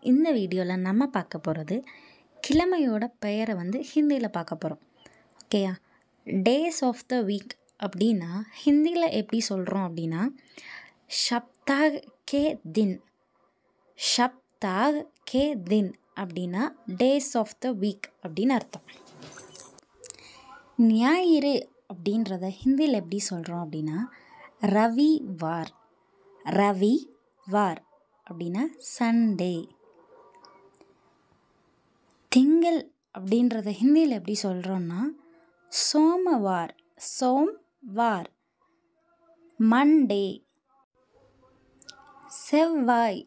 இந்த வீடியோவில் நம்ம பார்க்க போகிறது கிழமையோட பெயரை ஹிந்தியில் பார்க்க போகிறோம். ஓகேயா? டேஸ் ஆஃப் த வீக் அப்படின்னா ஹிந்தியில் எப்படி சொல்கிறோம் அப்படின்னா ஷப்தாக் கே தின். ஷப்தாக் கே தின் அப்படின்னா டேஸ் ஆஃப் த வீக் அப்படின்னு அர்த்தம். ஞாயிறு அப்படின்றத ஹிந்தியில் எப்படி சொல்கிறோம் அப்படின்னா ரவிவார். ரவிவார் அப்படின்னா சண்டே. திங்கள் அப்படின்றத ஹிந்தியில் எப்படி சொல்கிறோன்னா சோமவார். சோம்வார் மண்டே. செவ்வாய்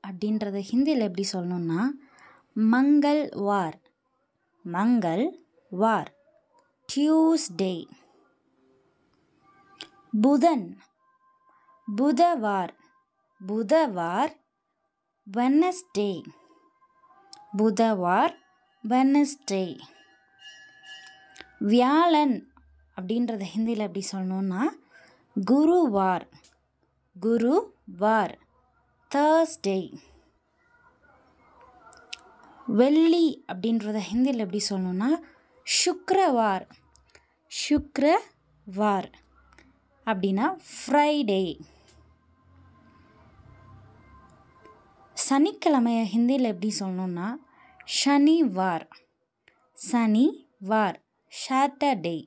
அப்படின்றத ஹிந்தியில் எப்படி சொல்லணும்னா மங்கள்வார். மங்கள்வார் டியூஸ்டே. புதன் புதவார். புதவார் வெனஸ்டே. புதவார் வெனஸ்டே. வியாழன் அப்படின்றத ஹிந்தியில் எப்படி சொல்லணும்னா குருவார். குருவார் தேர்ஸ்டே. வெள்ளி அப்படின்றத ஹிந்தியில் எப்படி சொல்லணும்னா சுக்ரவார். சுக்ரவார் அப்படின்னா ஃப்ரைடே. சனிக்கிழமைய ஹிந்தியில் எப்படி சொல்லணும்னா சனிவார். சனிவார் சாட்டர்டே.